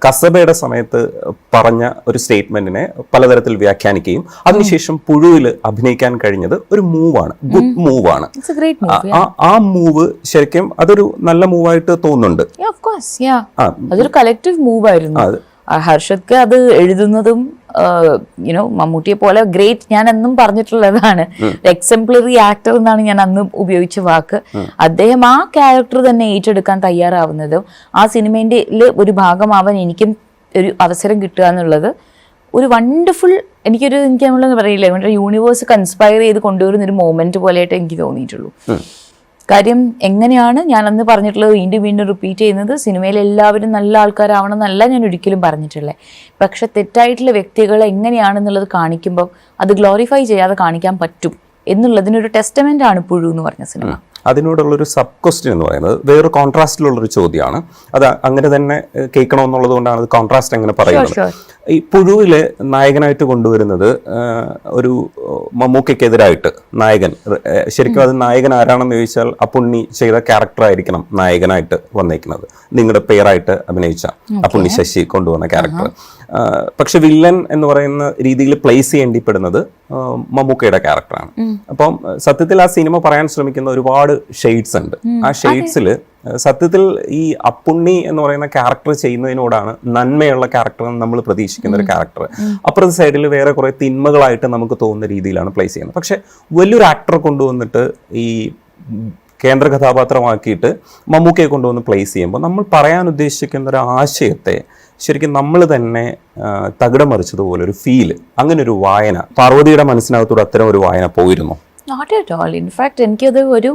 കസബയുടെ സമയത്ത് പറഞ്ഞ ഒരു സ്റ്റേറ്റ്മെന്റിനെ പലതരത്തിൽ വ്യാഖ്യാനിക്കുകയും അതിനുശേഷം പുഴുവിൽ അഭിനയിക്കാൻ കഴിഞ്ഞത് ഒരു മൂവാണ്, ഗുഡ് മൂവാണ്. ആ മൂവ് ശരിക്കും അതൊരു നല്ല മൂവായിട്ട് തോന്നുന്നുണ്ട്. അതൊരു കളക്റ്റീവ് മൂവായിരുന്നു. ഹർഷദ്ക്ക് അത് എഴുതുന്നതും മമ്മൂട്ടിയെ പോലെ ഗ്രേറ്റ്, ഞാൻ എന്നും പറഞ്ഞിട്ടുള്ളതാണ്, എക്സംപ്ലറി ആക്ടർ എന്നാണ് ഞാൻ അന്ന് ഉപയോഗിച്ച വാക്ക്. അദ്ദേഹം ആ ക്യാരക്ടർ തന്നെ ഏറ്റെടുക്കാൻ തയ്യാറാവുന്നതും ആ സിനിമേന്റെ ഒരു ഭാഗമാവാൻ എനിക്കും ഒരു അവസരം കിട്ടുക എന്നുള്ളത് ഒരു വണ്ടർഫുൾ, എനിക്ക് നമ്മളെന്ന് പറയില്ല, യൂണിവേഴ്സ് കൺസ്പയർ ചെയ്ത് കൊണ്ടുവരുന്ന ഒരു മൊമെന്റ് പോലെയായിട്ട് എനിക്ക് തോന്നിയിട്ടുള്ളൂ. കാര്യം എങ്ങനെയാണ് ഞാൻ അന്ന് പറഞ്ഞിട്ടുള്ളത്, വീണ്ടും വീണ്ടും റിപ്പീറ്റ് ചെയ്യുന്നത്, സിനിമയിൽ എല്ലാവരും നല്ല ആൾക്കാരാവണം എന്നല്ല ഞാൻ ഒരിക്കലും പറഞ്ഞിട്ടുള്ളത്. പക്ഷെ തെറ്റായിട്ടുള്ള വ്യക്തികളെ എങ്ങനെയാണെന്നുള്ളത് കാണിക്കുമ്പോൾ അത് ഗ്ലോറിഫൈ ചെയ്യാതെ കാണിക്കാൻ പറ്റും എന്നുള്ളതിനൊരു ടെസ്റ്റമെന്റ് ആണ് പുഴു എന്ന് പറഞ്ഞ സിനിമ. അതിനോടുള്ളൊരു സബ് ക്വസ്റ്റ്യൻ എന്ന് പറയുന്നത് വേറൊരു കോൺട്രാസ്റ്റിലുള്ളൊരു ചോദ്യമാണ്. അത് അങ്ങനെ തന്നെ കേൾക്കണമെന്നുള്ളത് കൊണ്ടാണ് അത് കോൺട്രാസ്റ്റ് അങ്ങനെ പറയുന്നത്. ഈ പുഴുവില് നായകനായിട്ട് കൊണ്ടുവരുന്നത് ഒരു മമ്മൂക്കയ്ക്കെതിരായിട്ട് നായകൻ, ശരിക്കും അത് നായകൻ ആരാണെന്ന് ചോദിച്ചാൽ അപ്പുണ്ണി ചെയ്ത ക്യാരക്ടർ ആയിരിക്കണം നായകനായിട്ട് വന്നേക്കുന്നത്, നിങ്ങളുടെ പേരായിട്ട് അഭിനയിച്ച അപ്പുണ്ണി ശശി കൊണ്ടുവന്ന ക്യാരക്ടർ. പക്ഷെ വില്ലൻ എന്ന് പറയുന്ന രീതിയിൽ പ്ലേസ് ചെയ്യേണ്ടിപ്പെടുന്നത് മമ്മൂക്കയുടെ ക്യാരക്ടറാണ്. അപ്പം സത്യത്തിൽ ആ സിനിമ പറയാൻ ശ്രമിക്കുന്ന ഒരുപാട് ഷെയ്ഡ്സ് ഉണ്ട്. ആ ഷെയ്ഡ്സിൽ സത്യത്തിൽ ഈ അപ്പുണ്ണി എന്ന് പറയുന്ന ക്യാരക്ടർ ചെയ്യുന്നതിനോടാണ് നന്മയുള്ള ക്യാരക്ടർ എന്ന് നമ്മൾ പ്രതീക്ഷിക്കുന്ന ഒരു ക്യാരക്ടർ. അപ്പുറത്തെ സൈഡിൽ വേറെ കുറെ തിന്മകളായിട്ട് നമുക്ക് തോന്നുന്ന രീതിയിലാണ് പ്ലേസ് ചെയ്യുന്നത്. പക്ഷെ വലിയൊരു ആക്ടറെ കൊണ്ടുവന്നിട്ട് ഈ കേന്ദ്ര കഥാപാത്രമാക്കിയിട്ട് മമ്മൂക്കയെ കൊണ്ടുവന്ന് പ്ലേസ് ചെയ്യുമ്പോൾ നമ്മൾ പറയാൻ ഉദ്ദേശിക്കുന്ന ഒരു ആശയത്തെ ശരിക്കും നമ്മൾ തന്നെ തകിടം മറിച്ചതുപോലെ ഒരു ഫീല്, അങ്ങനെ ഒരു വായന പാർവതിയുടെ മനസ്സിനകത്തൂടെ അത്തരം ഒരു വായന പോയിരുന്നു? Not at all. ഇൻഫാക്ട് എനിക്കത് ഒരു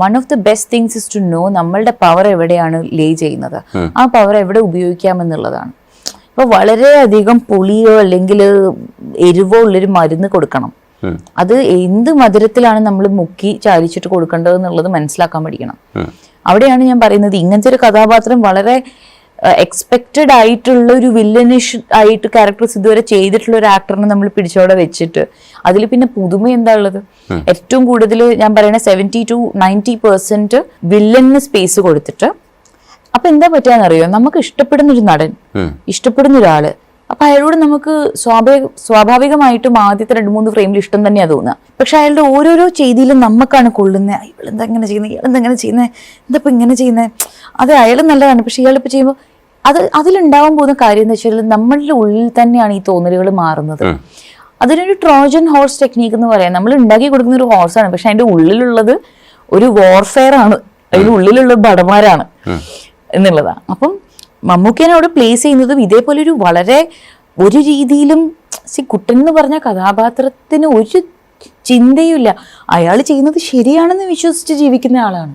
one of the best things is to know നമ്മളുടെ പവർ എവിടെയാണ് ലേ ചെയ്യുന്നത്, ആ പവർ എവിടെ ഉപയോഗിക്കാമെന്നുള്ളതാണ്. ഇപ്പോൾ വളരെയധികം പുളിയോ അല്ലെങ്കിൽ എരിവോ ഉള്ളൊരു മരുന്ന് കൊടുക്കണം, അത് എന്ത് മധുരത്തിലാണ് നമ്മൾ മുക്കി ചാലിച്ചിട്ട് കൊടുക്കേണ്ടത് എന്നുള്ളത് മനസ്സിലാക്കാൻ പഠിക്കണം. അവിടെയാണ് ഞാൻ പറയുന്നത്, ഇങ്ങനത്തെ ഒരു കഥാപാത്രം വളരെ എക്സ്പെക്റ്റഡ് ആയിട്ടുള്ള ഒരു വില്ലനിഷ് ആയിട്ട് ക്യാരക്ടേഴ്സ് ഇതുവരെ ചെയ്തിട്ടുള്ള ഒരു ആക്ടറിനെ നമ്മൾ പിടിച്ചോടെ വെച്ചിട്ട് അതിൽ പിന്നെ പുതുമ എന്താ ഉള്ളത്? ഏറ്റവും കൂടുതൽ ഞാൻ പറയണ 70 to 90% വില്ലന് സ്പേസ് കൊടുത്തിട്ട് അപ്പൊ എന്താ പറ്റാന്നറിയോ, നമുക്ക് ഇഷ്ടപ്പെടുന്ന ഒരു നടൻ, ഇഷ്ടപ്പെടുന്ന ഒരാള്, അപ്പൊ അയാളോട് നമുക്ക് സ്വാഭാവികമായിട്ടും ആദ്യത്തെ 2-3 ഫ്രെയിമിൽ ഇഷ്ടം തന്നെയാ തോന്നുക. പക്ഷെ അയാളുടെ ഓരോരോ ചെയ്തിയിലും നമുക്കാണ് കൊള്ളുന്നത്. ഇയാളെന്താ ഇങ്ങനെ ചെയ്യുന്നത്, ഇയാളെന്താ ചെയ്യുന്നത്, എന്താ ഇങ്ങനെ ചെയ്യുന്നത്, അത് അയാൾ നല്ലതാണ്, പക്ഷെ ഇയാളിപ്പോൾ ചെയ്യുമ്പോൾ അതിലുണ്ടാവാൻ പോകുന്ന കാര്യം എന്ന് വെച്ചാൽ നമ്മളുടെ ഉള്ളിൽ തന്നെയാണ് ഈ തോന്നലുകൾ മാറുന്നത്. അതിനൊരു ട്രോജൻ ഹോഴ്സ് ടെക്നീക്ക് എന്ന് പറയാം. നമ്മൾ ഉണ്ടാക്കി കൊടുക്കുന്ന ഒരു ഹോഴ്സാണ്, പക്ഷെ അതിന്റെ ഉള്ളിലുള്ളത് ഒരു വാർഫെയർ ആണ്, അതിന്റെ ഉള്ളിലുള്ള ഭടന്മാരാണ് എന്നുള്ളതാണ്. അപ്പം മമ്മൂക്കേനെ അവിടെ പ്ലേസ് ചെയ്യുന്നതും ഇതേപോലെ ഒരു വളരെ ഒരു രീതിയിലും കുട്ടൻ എന്ന് പറഞ്ഞ കഥാപാത്രത്തിന് ഒരു ചിന്തയുമില്ല, അയാൾ ചെയ്യുന്നത് ശരിയാണെന്ന് വിശ്വസിച്ച് ജീവിക്കുന്ന ആളാണ്.